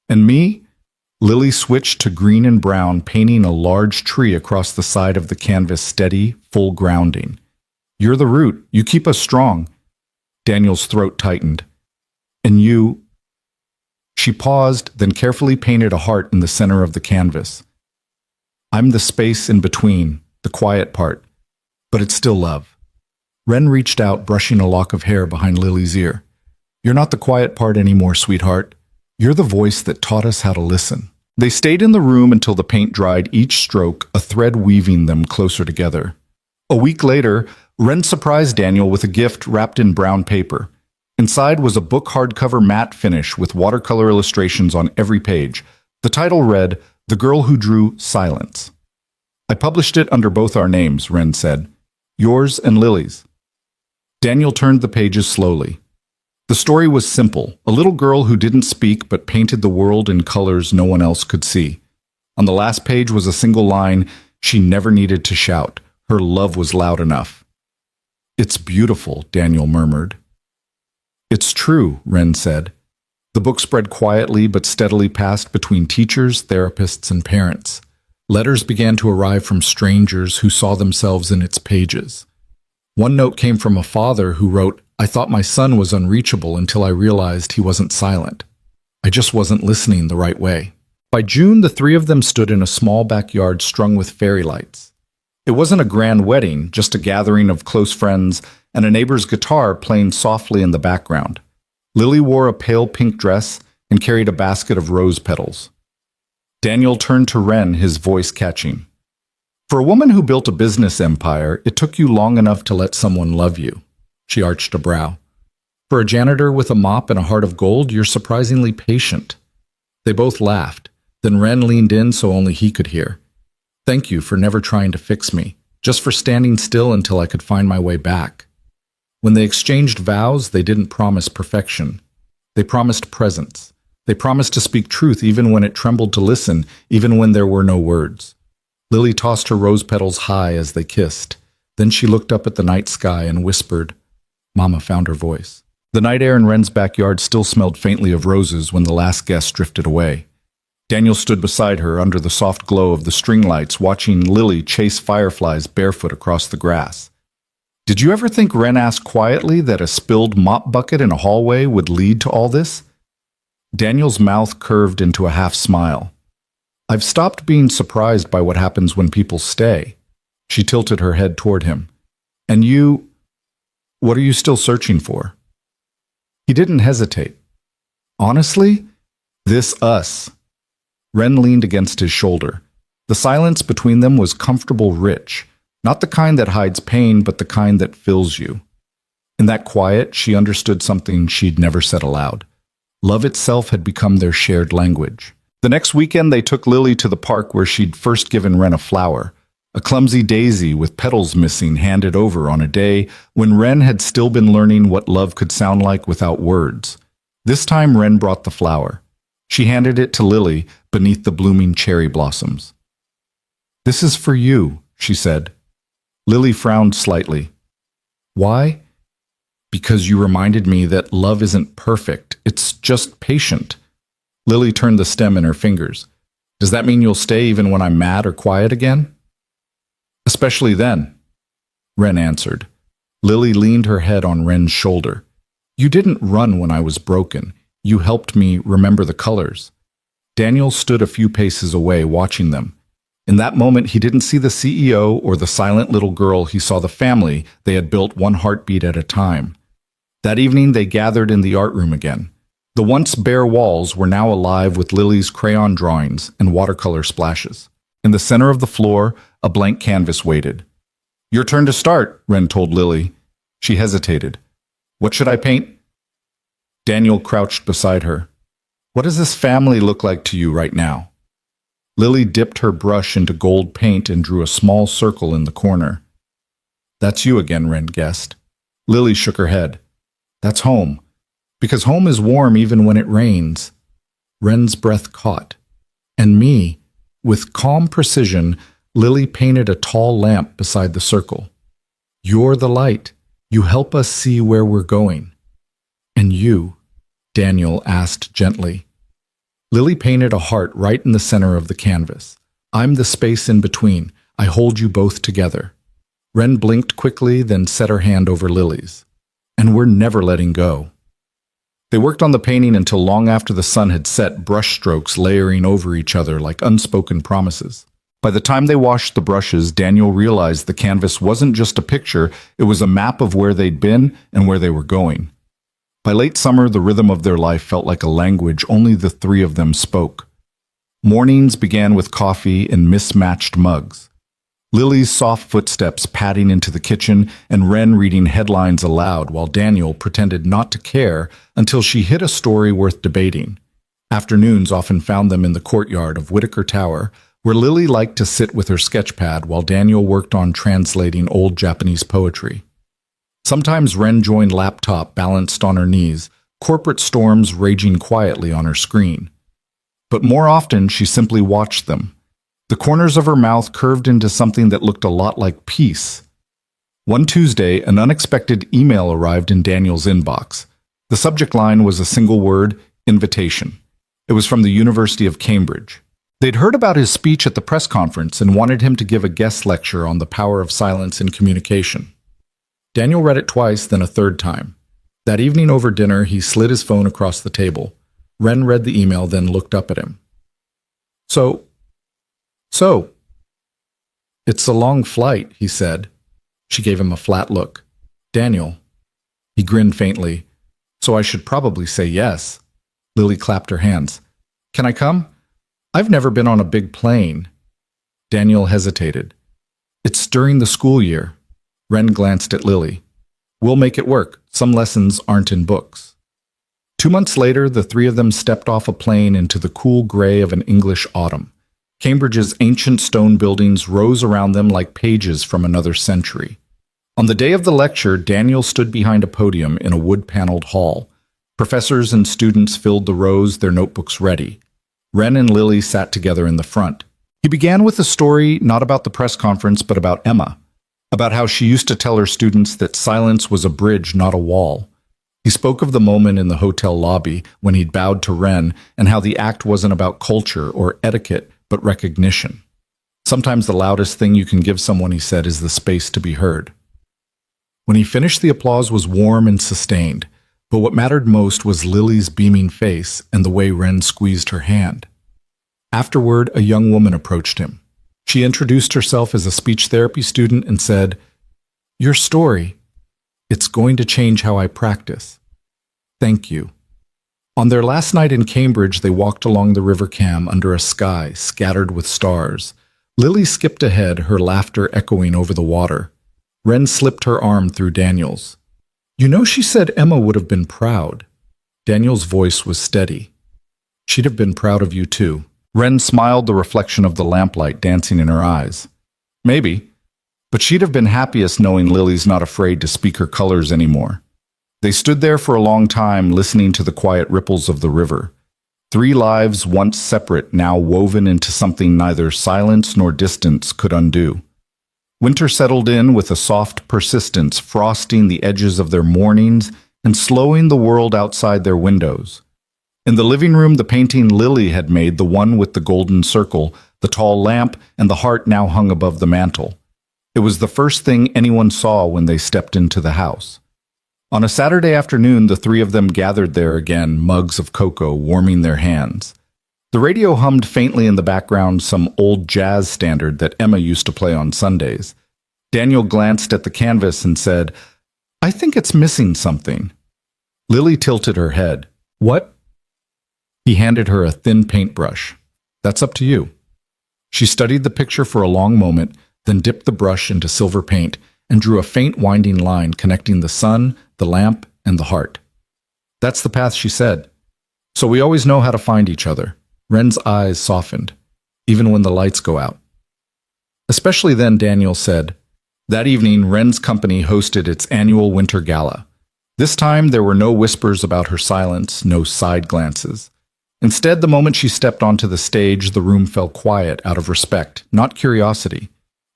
"And me?" Lily switched to green and brown, painting a large tree across the side of the canvas, steady, full grounding. "You're the root. You keep us strong." Daniel's throat tightened. "And you—" She paused, then carefully painted a heart in the center of the canvas. "I'm the space in between, the quiet part, but it's still love." Wren reached out, brushing a lock of hair behind Lily's ear. "You're not the quiet part anymore, sweetheart. You're the voice that taught us how to listen." They stayed in the room until the paint dried, each stroke a thread weaving them closer together. A week later, Wren surprised Daniel with a gift wrapped in brown paper. Inside was a book hardcover matte finish with watercolor illustrations on every page. The title read, "The Girl Who Drew Silence." "I published it under both our names," Wren said. "Yours and Lily's." Daniel turned the pages slowly. The story was simple, a little girl who didn't speak but painted the world in colors no one else could see. On the last page was a single line, "She never needed to shout. Her love was loud enough." "It's beautiful," Daniel murmured. "It's true," Wren said. The book spread quietly but steadily past between teachers, therapists, and parents. Letters began to arrive from strangers who saw themselves in its pages. One note came from a father who wrote, "I thought my son was unreachable until I realized he wasn't silent. I just wasn't listening the right way." By June, the 3 of them stood in a small backyard strung with fairy lights. It wasn't a grand wedding, just a gathering of close friends and a neighbor's guitar playing softly in the background. Lily wore a pale pink dress and carried a basket of rose petals. Daniel turned to Wren, his voice catching. "For a woman who built a business empire, it took you long enough to let someone love you." She arched a brow. "For a janitor with a mop and a heart of gold, you're surprisingly patient." They both laughed. Then Wren leaned in so only he could hear. "Thank you for never trying to fix me, just for standing still until I could find my way back." When they exchanged vows, they didn't promise perfection. They promised presence. They promised to speak truth even when it trembled to listen, even when there were no words. Lily tossed her rose petals high as they kissed. Then she looked up at the night sky and whispered. Mama found her voice. The night air in Wren's backyard still smelled faintly of roses when the last guest drifted away. Daniel stood beside her under the soft glow of the string lights, watching Lily chase fireflies barefoot across the grass. "Did you ever think," Wren asked quietly, "that a spilled mop bucket in a hallway would lead to all this?" Daniel's mouth curved into a half smile. "I've stopped being surprised by what happens when people stay." She tilted her head toward him. "And you, what are you still searching for?" He didn't hesitate. "Honestly, this us." Wren leaned against his shoulder. The silence between them was comfortable, rich, not the kind that hides pain, but the kind that fills you. In that quiet, she understood something she'd never said aloud. Love itself had become their shared language. The next weekend, they took Lily to the park where she'd first given Wren a flower, a clumsy daisy with petals missing handed over on a day when Wren had still been learning what love could sound like without words. This time, Wren brought the flower. She handed it to Lily beneath the blooming cherry blossoms. "This is for you," she said. Lily frowned slightly. "Why?" "Because you reminded me that love isn't perfect, it's just patient." Lily turned the stem in her fingers. "Does that mean you'll stay even when I'm mad or quiet again?" "Especially then," Wren answered. Lily leaned her head on Wren's shoulder. "You didn't run when I was broken. You helped me remember the colors." Daniel stood a few paces away, watching them. In that moment, he didn't see the CEO or the silent little girl. He saw the family they had built one heartbeat at a time. That evening, they gathered in the art room again. The once bare walls were now alive with Lily's crayon drawings and watercolor splashes. In the center of the floor, a blank canvas waited. "Your turn to start," Wren told Lily. She hesitated. "What should I paint?" Daniel crouched beside her. "What does this family look like to you right now?" Lily dipped her brush into gold paint and drew a small circle in the corner. "That's you again," Wren guessed. Lily shook her head. "That's home. Because home is warm even when it rains." Wren's breath caught. "And me." With calm precision, Lily painted a tall lamp beside the circle. "You're the light. You help us see where we're going." "And you?" Daniel asked gently. Lily painted a heart right in the center of the canvas. "I'm the space in between. I hold you both together." Wren blinked quickly, then set her hand over Lily's. "And we're never letting go." They worked on the painting until long after the sun had set, brushstrokes layering over each other like unspoken promises. By the time they washed the brushes, Daniel realized the canvas wasn't just a picture, it was a map of where they'd been and where they were going. By late summer, the rhythm of their life felt like a language only the three of them spoke. Mornings began with coffee in mismatched mugs. Lily's soft footsteps padding into the kitchen and Wren reading headlines aloud while Daniel pretended not to care until she hit a story worth debating. Afternoons often found them in the courtyard of Whitaker Tower, where Lily liked to sit with her sketchpad while Daniel worked on translating old Japanese poetry. Sometimes Wren joined laptop balanced on her knees, corporate storms raging quietly on her screen. But more often, she simply watched them. The corners of her mouth curved into something that looked a lot like peace. One Tuesday, an unexpected email arrived in Daniel's inbox. The subject line was a single word, invitation. It was from the University of Cambridge. They'd heard about his speech at the press conference and wanted him to give a guest lecture on the power of silence in communication. Daniel read it twice, then a third time. That evening over dinner, he slid his phone across the table. Wren read the email, then looked up at him. So, it's a long flight, he said. She gave him a flat look. "Daniel." He grinned faintly. "So I should probably say yes." Lily clapped her hands. "Can I come? I've never been on a big plane." Daniel hesitated. "It's during the school year." Wren glanced at Lily. "We'll make it work. Some lessons aren't in books." 2 months later, the three of them stepped off a plane into the cool gray of an English autumn. Cambridge's ancient stone buildings rose around them like pages from another century. On the day of the lecture, Daniel stood behind a podium in a wood-paneled hall. Professors and students filled the rows, their notebooks ready. Wren and Lily sat together in the front. He began with a story not about the press conference, but about Emma. About how she used to tell her students that silence was a bridge, not a wall. He spoke of the moment in the hotel lobby when he'd bowed to Wren and how the act wasn't about culture or etiquette, but recognition. Sometimes the loudest thing you can give someone, he said, is the space to be heard. When he finished, the applause was warm and sustained, but what mattered most was Lily's beaming face and the way Wren squeezed her hand. Afterward, a young woman approached him. She introduced herself as a speech therapy student and said, "Your story, it's going to change how I practice. Thank you." On their last night in Cambridge, they walked along the River Cam under a sky scattered with stars. Lily skipped ahead, her laughter echoing over the water. Wren slipped her arm through Daniel's. "You know, she said Emma would have been proud." Daniel's voice was steady. "She'd have been proud of you too." Wren smiled, the reflection of the lamplight dancing in her eyes. "Maybe, but she'd have been happiest knowing Lily's not afraid to speak her colors anymore." They stood there for a long time, listening to the quiet ripples of the river. Three lives once separate, now woven into something neither silence nor distance could undo. Winter settled in with a soft persistence, frosting the edges of their mornings and slowing the world outside their windows. In the living room, the painting Lily had made, the one with the golden circle, the tall lamp, and the heart now hung above the mantel. It was the first thing anyone saw when they stepped into the house. On a Saturday afternoon, the three of them gathered there again, mugs of cocoa warming their hands. The radio hummed faintly in the background, some old jazz standard that Emma used to play on Sundays. Daniel glanced at the canvas and said, "I think it's missing something." Lily tilted her head. "What?" He handed her a thin paintbrush. "That's up to you." She studied the picture for a long moment, then dipped the brush into silver paint and drew a faint winding line connecting the sun, the lamp, and the heart. "That's the path," she said. "So we always know how to find each other." Wren's eyes softened, even when the lights go out. Especially then, Daniel said. That evening, Wren's company hosted its annual winter gala. This time, there were no whispers about her silence, no side glances. Instead, the moment she stepped onto the stage, the room fell quiet out of respect, not curiosity.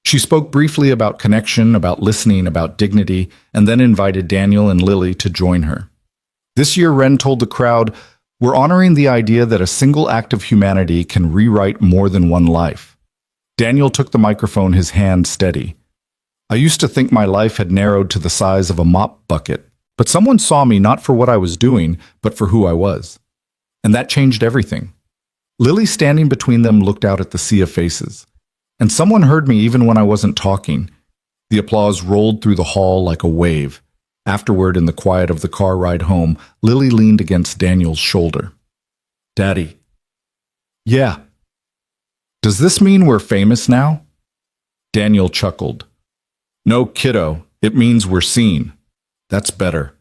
She spoke briefly about connection, about listening, about dignity, and then invited Daniel and Lily to join her. This year, Wren told the crowd, "We're honoring the idea that a single act of humanity can rewrite more than one life." Daniel took the microphone, his hand steady. "I used to think my life had narrowed to the size of a mop bucket, but someone saw me not for what I was doing, but for who I was. And that changed everything." Lily, standing between them, looked out at the sea of faces. "And someone heard me even when I wasn't talking." The applause rolled through the hall like a wave. Afterward, in the quiet of the car ride home, Lily leaned against Daniel's shoulder. "Daddy." "Yeah." "Does this mean we're famous now?" Daniel chuckled. "No, kiddo, it means we're seen." "That's better."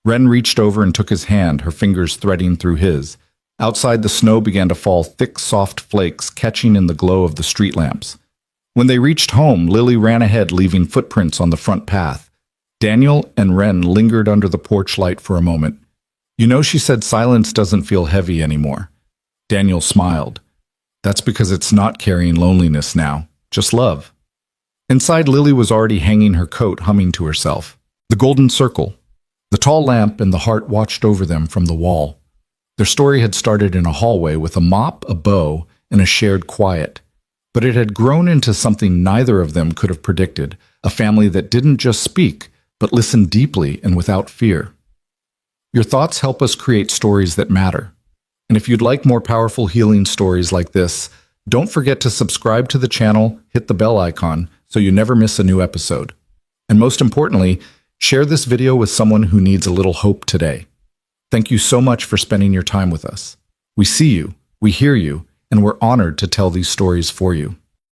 Wren reached over and took his hand, her fingers threading through his. Outside, the snow began to fall, thick, soft flakes catching in the glow of the street lamps. When they reached home, Lily ran ahead, leaving footprints on the front path. Daniel and Wren lingered under the porch light for a moment. "You know," she said, "silence doesn't feel heavy anymore." Daniel smiled. "That's because it's not carrying loneliness now, just love." Inside, Lily was already hanging her coat, humming to herself. The golden circle. The tall lamp and the heart watched over them from the wall. Their story had started in a hallway with a mop, a bow, and a shared quiet. But it had grown into something neither of them could have predicted, a family that didn't just speak, but listened deeply and without fear. Your thoughts help us create stories that matter. And if you'd like more powerful healing stories like this, don't forget to subscribe to the channel, hit the bell icon, so you never miss a new episode. And most importantly, share this video with someone who needs a little hope today. Thank you so much for spending your time with us. We see you, we hear you, and we're honored to tell these stories for you.